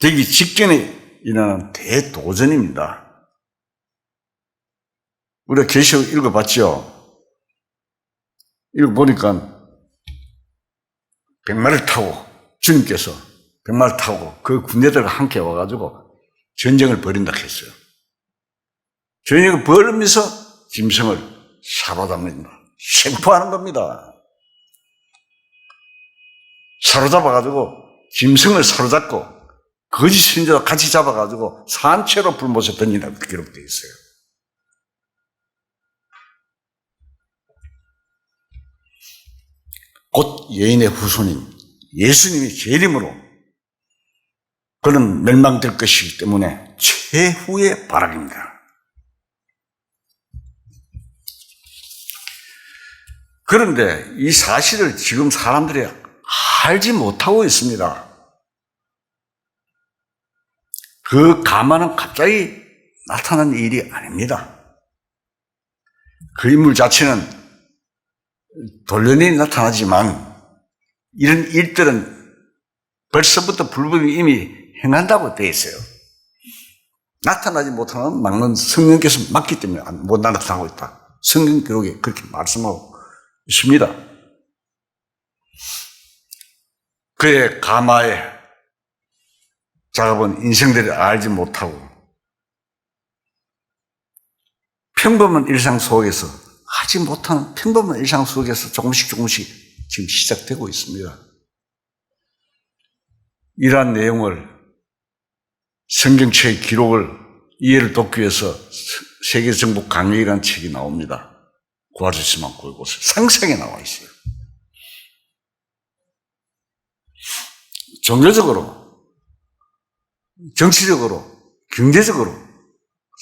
Speaker 1: 되기 직전에 일어나는 대도전입니다. 우리가 계시록 읽어봤죠? 읽어보니까 백마를 타고 주님께서 백마를 타고 그 군대들과 함께 와가지고 전쟁을 벌인다 했어요. 전쟁을 벌이면서 짐승을 사로잡는다. 생포하는 겁니다. 사로잡아가지고 짐승을 사로잡고 거짓 선지자와 같이 잡아가지고 산채로 불못에 던진다고 기록되어 있어요. 곧 여인의 후손인 예수님이 재림으로 그는 멸망될 것이기 때문에 최후의 발악입니다. 그런데 이 사실을 지금 사람들이 알지 못하고 있습니다. 그 가마는 갑자기 나타난 일이 아닙니다. 그 인물 자체는 돌연히 나타나지만 이런 일들은 벌써부터 불법이 이미 행한다고 되어 있어요. 나타나지 못하는 막는 성령께서 막기 때문에 못 나타나고 있다. 성경 기록에 그렇게 말씀하고 있습니다. 그의 가마의 작업은 인생들이 알지 못하고 평범한 일상 속에서 하지 못하는 평범한 일상 속에서 조금씩 지금 시작되고 있습니다. 이러한 내용을 성경책의 기록을 이해를 돕기 위해서 세계정복 강력이라는 책이 나옵니다. 구할 수 있으면 구해보세요. 상세하게 나와 있어요. 종교적으로, 정치적으로, 경제적으로,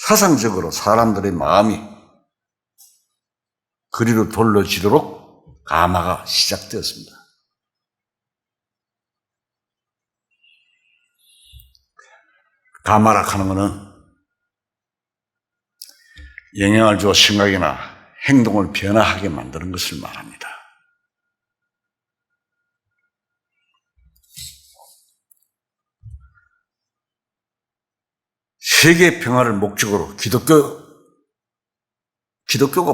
Speaker 1: 사상적으로 사람들의 마음이 그리로 돌려지도록 가마가 시작되었습니다. 가마라 하는 것은 영향을 주어 생각이나 행동을 변화하게 만드는 것을 말합니다. 세계 평화를 목적으로 기독교가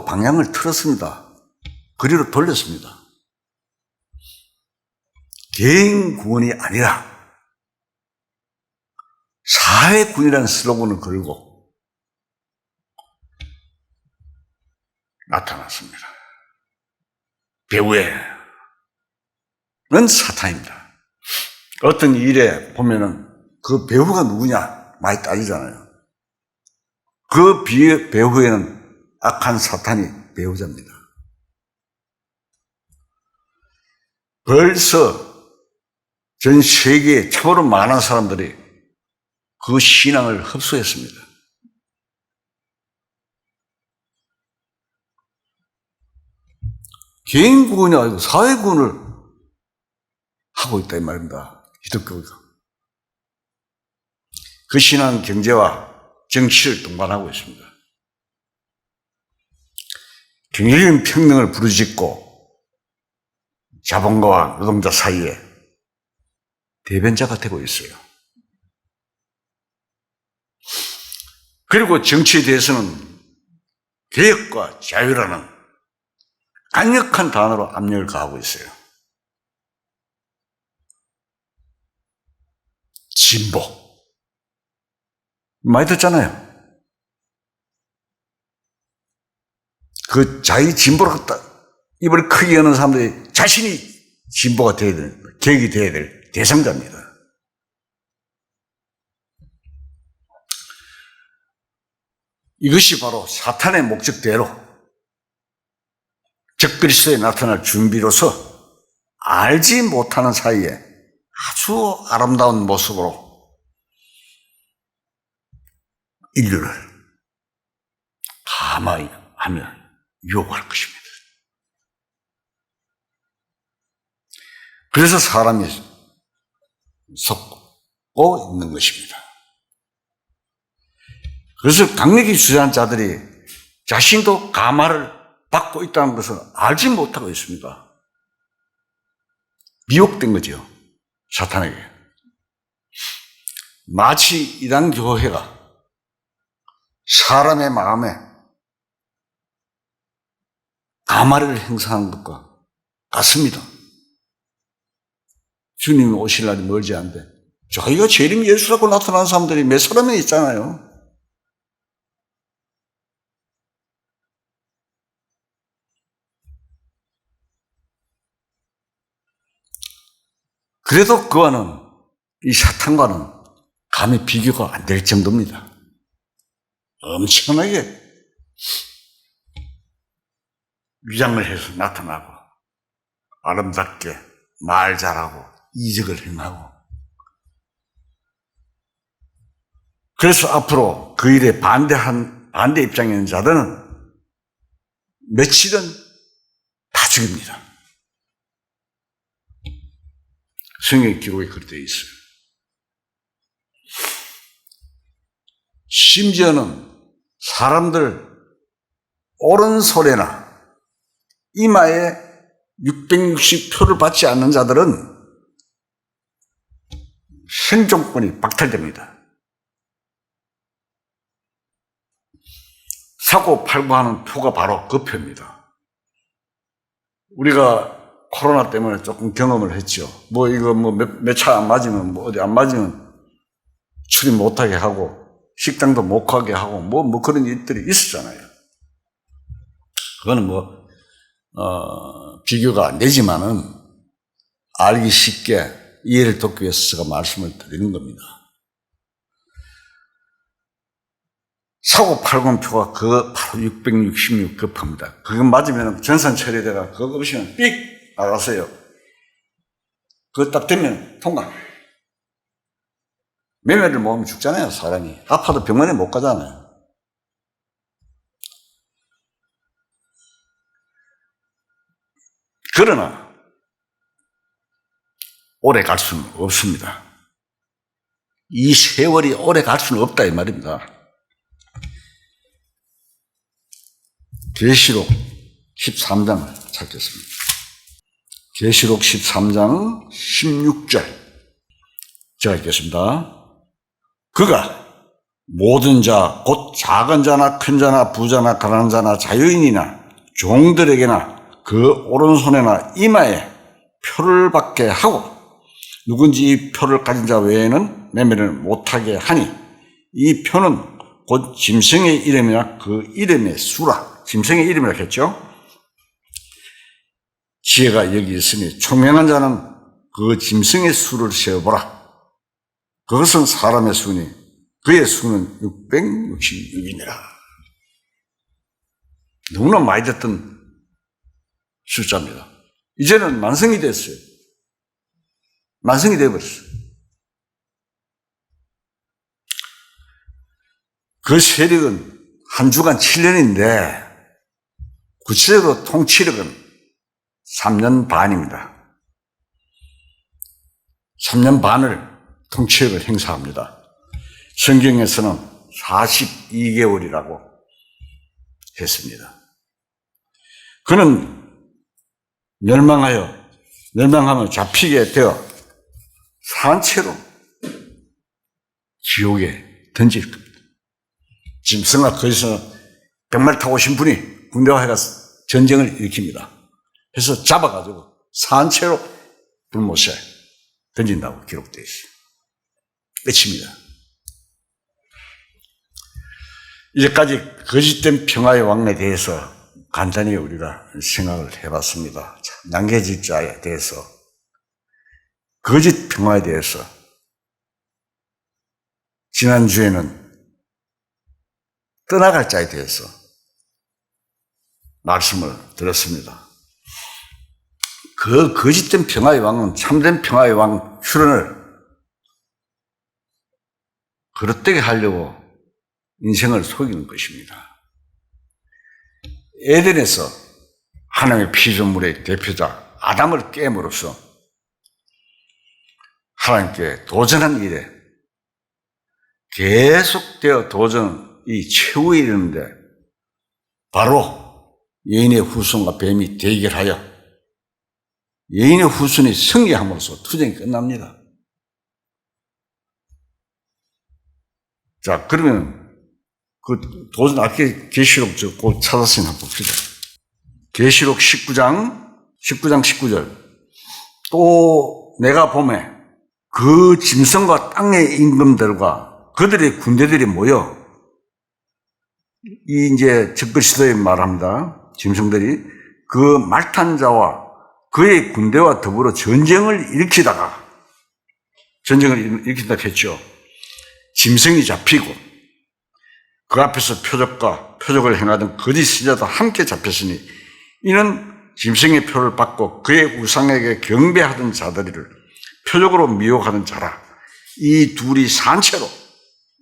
Speaker 1: 방향을 틀었습니다. 그리로 돌렸습니다. 개인 구원이 아니라 사회군이라는 슬로건을 걸고 나타났습니다. 배후에는 사탄입니다. 어떤 일에 보면은 그 배후가 누구냐 많이 따지잖아요. 그 배후에는 악한 사탄이 배후자입니다. 벌써 전 세계에 참으로 많은 사람들이 그 신앙을 흡수했습니다. 개인 구원이 아니고 사회 구원을 하고 있다 이 말입니다. 기독교가. 그 신앙은 경제와 정치를 동반하고 있습니다. 경제적인 평등을 부르짖고 자본가와 노동자 사이에 대변자가 되고 있어요. 그리고 정치에 대해서는 개혁과 자유라는 강력한 단어로 압력을 가하고 있어요. 진보. 많이 듣잖아요. 그 자기 진보로 입을 크게 여는 사람들이 자신이 진보가 되어야 될, 개혁이 되어야 될 대상자입니다. 이것이 바로 사탄의 목적대로 적그리스도에 나타날 준비로서 알지 못하는 사이에 아주 아름다운 모습으로 인류를 가만히 하며 유혹할 것입니다. 그래서 사람이 속고 있는 것입니다. 그래서 강력히 주장한 자들이 자신도 가마를 받고 있다는 것을 알지 못하고 있습니다. 미혹된 거죠. 사탄에게. 마치 이단 교회가 사람의 마음에 가마를 행사하는 것과 같습니다. 주님이 오실 날이 멀지 않은데 자기가 재림 예수라고 나타나는 사람들이 몇 사람이 있잖아요. 그래도 그와는 이 사탄과는 감히 비교가 안 될 정도입니다. 엄청나게 위장을 해서 나타나고 아름답게 말 잘하고 이적을 행하고, 그래서 앞으로 그 일에 반대 입장에 있는 자들은 며칠은 다 죽입니다. 성경 기록에 그렇게 되어 있어요. 심지어는 사람들 오른손에나 이마에 660표를 받지 않는 자들은 생존권이 박탈됩니다. 사고팔고 하는 표가 바로 그 표입니다. 우리가 코로나 때문에 조금 경험을 했죠. 이거 몇 차 안 맞으면, 어디 안 맞으면 출입 못하게 하고, 식당도 못 가게 하고, 그런 일들이 있었잖아요. 그거는 비교가 안 되지만은, 알기 쉽게 이해를 돕기 위해서 제가 말씀을 드리는 겁니다. 사고팔공표가 바로 666 그 표입니다. 그거 맞으면 전산 처리대가 그거 없이면 삑! 나가세요. 그거 딱 되면 통과. 매매를 모으면 죽잖아요, 사람이. 아파도 병원에 못 가잖아요. 그러나 오래 갈 수는 없습니다. 이 세월이 오래 갈 수는 없다 이 말입니다. 계시록 13장을 찾겠습니다. 계시록 13장 16절 제가 읽겠습니다. 그가 모든 자, 곧 작은 자나 큰 자나 부자나 가난한 자나 자유인이나 종들에게나 그 오른손에나 이마에 표를 받게 하고 누군지 이 표를 가진 자 외에는 매매를 못하게 하니 이 표는 곧 짐승의 이름이나 그 이름의 수라. 짐승의 이름이라 했죠. 지혜가 여기 있으니 총명한 자는 그 짐승의 수를 세어보라. 그것은 사람의 수니 그의 수는 666이니라. 너무나 많이 듣던 숫자입니다. 이제는 만성이 됐어요. 만성이 되어버렸어요. 그 세력은 한 주간 7년인데 구체적으로 통치력은 3년 반입니다. 3년 반을 통치력을 행사합니다. 성경에서는 42개월이라고 했습니다. 그는 멸망하면 잡히게 되어 산채로 지옥에 던질 겁니다. 짐승아 거기서 백마를 타고 오신 분이 군대와 해가서 전쟁을 일으킵니다. 그래서 잡아가지고 산채로 불못에 던진다고 기록되어 있어요. 끝입니다. 이제까지 거짓된 평화의 왕에 대해서 간단히 우리가 생각을 해봤습니다. 난개질자에 대해서, 거짓 평화에 대해서 지난주에는 떠나갈 자에 대해서 말씀을 드렸습니다. 그 거짓된 평화의 왕은 참된 평화의 왕 출현을 그릇되게 하려고 인생을 속이는 것입니다. 에덴에서 하나님의 피조물의 대표자 아담을 깨므로써 하나님께 도전한 일에 계속되어 도전이 최후에 이르는데 바로 여인의 후손과 뱀이 대결하여 여인의 후손이 승리함으로써 투쟁이 끝납니다. 자, 그러면 그 도전 아까 계시록 꼭 찾았으니 한번 봅시다. 계시록 19장 19절. 또 내가 보매 그 짐승과 땅의 임금들과 그들의 군대들이 모여 이 이제 적그리스도의 말합니다. 짐승들이 그 말탄 자와 그의 군대와 더불어 전쟁을 일으키다가 했죠. 짐승이 잡히고 그 앞에서 표적을 행하던 거짓 선지자도 함께 잡혔으니 이는 짐승의 표를 받고 그의 우상에게 경배하던 자들을 표적으로 미혹하는 자라. 이 둘이 산채로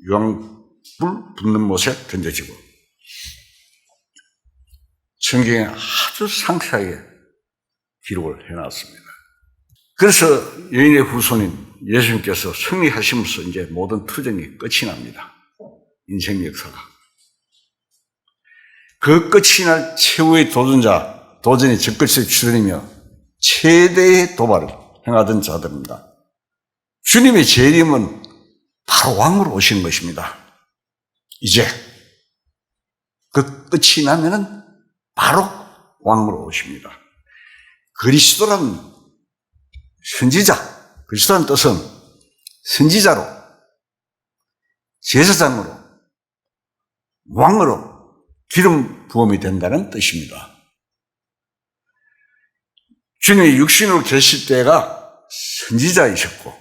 Speaker 1: 유황불 붙는 못에 던져지고, 성경에 아주 상세하게 기록을 해놨습니다. 그래서 여인의 후손인 예수님께서 승리하시면서 이제 모든 투쟁이 끝이 납니다. 인생 역사가. 그 끝이 날 최후의 도전이 적글스에 추전이며 최대의 도발을 행하던 자들입니다. 주님의 재림은 바로 왕으로 오시는 것입니다. 이제 그 끝이 나면은 바로 왕으로 오십니다. 그리스도라는 선지자, 그리스도라는 뜻은 선지자로, 제사장으로, 왕으로 기름 부음이 된다는 뜻입니다. 주님이 육신으로 계실 때가 선지자이셨고,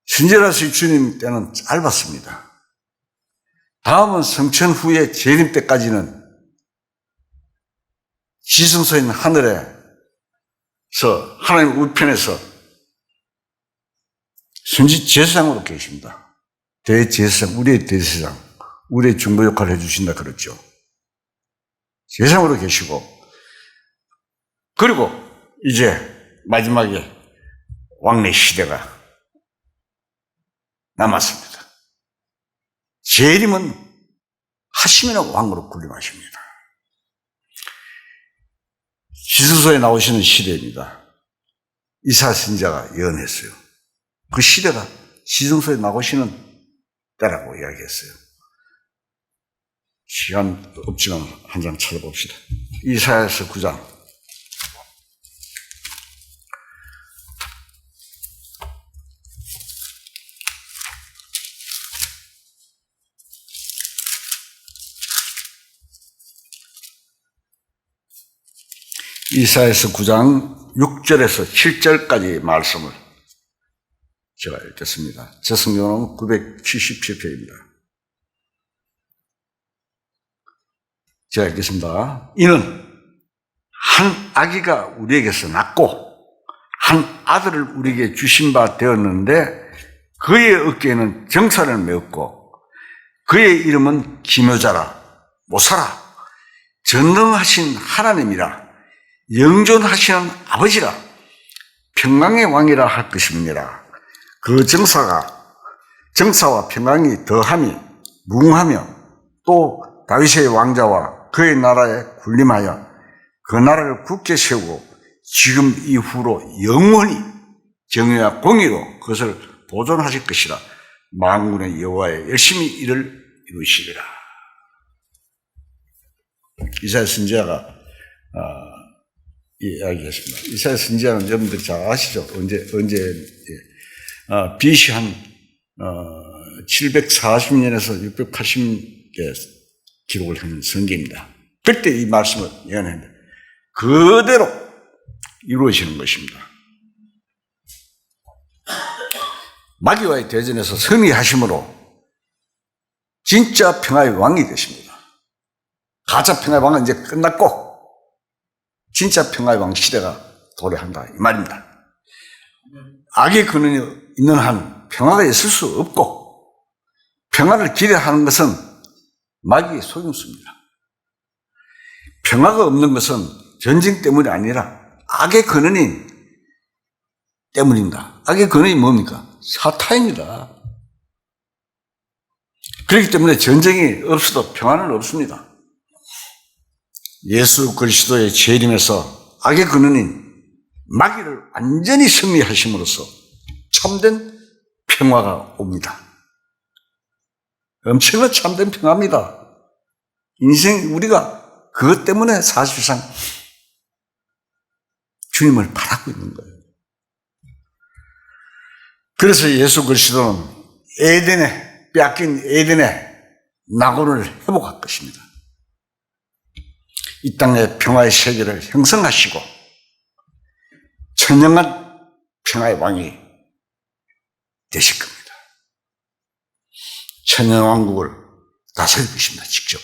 Speaker 1: 선지자라서 주님 때는 짧았습니다. 다음은 성천 후에 재림 때까지는 지성소에 있는 하늘에서 하나님 우편에서 제사장으로 계십니다. 대제사장, 우리의 대제사장, 우리의 중보 역할을 해주신다 그랬죠. 제사장으로 계시고, 그리고 이제 마지막에 왕래 시대가 남았습니다. 재림은 하시면 왕으로 군림하십니다. 지성소에 나오시는 시대입니다. 이사야 선지자가 예언했어요. 그 시대가 지성소에 나오시는 때라고 이야기했어요. 시간 없지만 한 장 찾아봅시다. 이사야서 9장. 이사야서 9장 6절에서 7절까지 말씀을 제가 읽겠습니다. 제 성경은 977페이지입니다. 제가 읽겠습니다. 이는 한 아기가 우리에게서 낳고 한 아들을 우리에게 주신 바 되었는데 그의 어깨에는 정사를 메었고 그의 이름은 기묘자라, 모사라, 전능하신 하나님이라, 영존하시는 아버지라, 평강의 왕이라 할 것입니다. 그 정사와 평강이 더함이 무궁하며 또 다윗의 왕자와 그의 나라에 군림하여 그 나라를 굳게 세우고 지금 이후로 영원히 정의와 공의로 그것을 보존하실 것이라. 만군의 여호와의 열심히 일을 이루시리라. 이사야 선지자가 이야기했습니다. 이사야 선지자는 여러분들 잘 아시죠? BC 한 740년에서 680년 기록을 하는 성경입니다. 그때 이 말씀을 예언했는데 그대로 이루어지는 것입니다. 마귀와의 대전에서 승리하심으로 진짜 평화의 왕이 되십니다. 가짜 평화의 왕은 이제 끝났고 진짜 평화의 왕 시대가 도래한다 이 말입니다. 악의 근원이 있는 한 평화가 있을 수 없고 평화를 기대하는 것은 마귀의 속임수입니다. 평화가 없는 것은 전쟁 때문이 아니라 악의 근원이 때문입니다. 악의 근원이 뭡니까? 사탄입니다. 그렇기 때문에 전쟁이 없어도 평화는 없습니다. 예수 그리스도의 재림에서 악의 근원인 마귀를 완전히 승리하심으로써 참된 평화가 옵니다. 엄청난 참된 평화입니다. 인생 우리가 그것 때문에 사실상 주님을 바라고 있는 거예요. 그래서 예수 그리스도는 빼앗긴 에덴의 낙원을 회복할 것입니다. 이 땅의 평화의 세계를 형성하시고 천년간 평화의 왕이 되실 겁니다. 천년왕국을 다스릴 것입니다. 직접.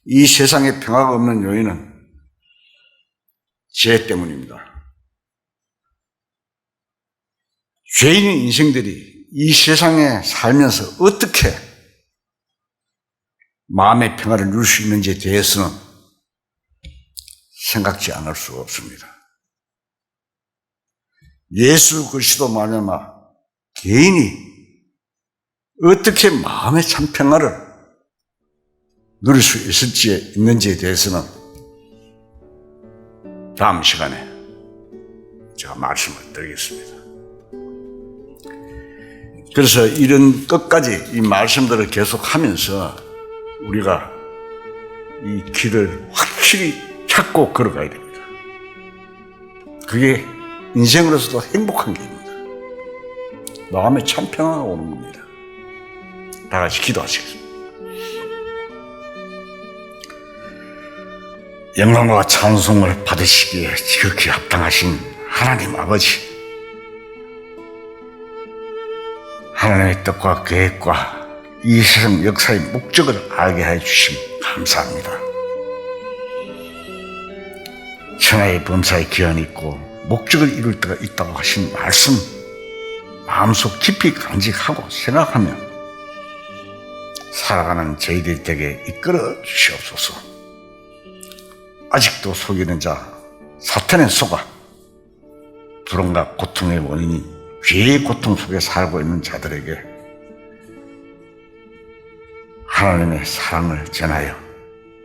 Speaker 1: 이 세상에 평화가 없는 요인은 죄 때문입니다. 죄인의 인생들이 이 세상에 살면서 어떻게 마음의 평화를 누릴 수 있는지에 대해서는 생각지 않을 수가 없습니다. 예수 그리스도 말미암아 개인이 어떻게 마음의 참 평화를 누릴 수 있는지에 대해서는 다음 시간에 제가 말씀을 드리겠습니다. 그래서 이런 끝까지 이 말씀들을 계속하면서 우리가 이 길을 확실히 찾고 걸어가야 됩니다. 그게 인생으로서도 행복한 길입니다. 마음에 참 평화가 오는 겁니다. 다 같이 기도하시겠습니다. 영광과 찬송을 받으시기에 지극히 합당하신 하나님 아버지, 하나님의 뜻과 계획과 이 세상 역사의 목적을 알게 해주심 감사합니다. 천하의 범사에 기한이 있고 목적을 이룰 때가 있다고 하신 말씀 마음속 깊이 간직하고 생각하며 살아가는 저희들 에게 이끌어 주시옵소서. 아직도 속이는 자, 사탄의 속아 불안과 고통의 원인이 죄의 고통 속에 살고 있는 자들에게 하나님의 사랑을 전하여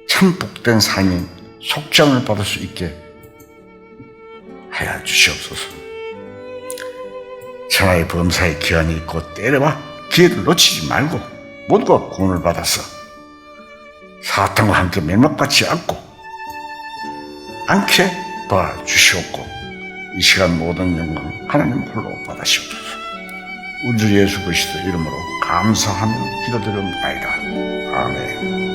Speaker 1: 참 복된 삶인 속장을 받을 수 있게 하여 주시옵소서. 천하의 범사에 기한이 있고 때려봐 기회를 놓치지 말고 모두가 구원을 받아서 사탄과 함께 맹목같이 않게 도와주시옵고 이 시간 모든 영광 하나님 홀로 받으시옵소서. 우리 주 예수 그리스도 이름으로 감사하며 기도드립니다. 아멘.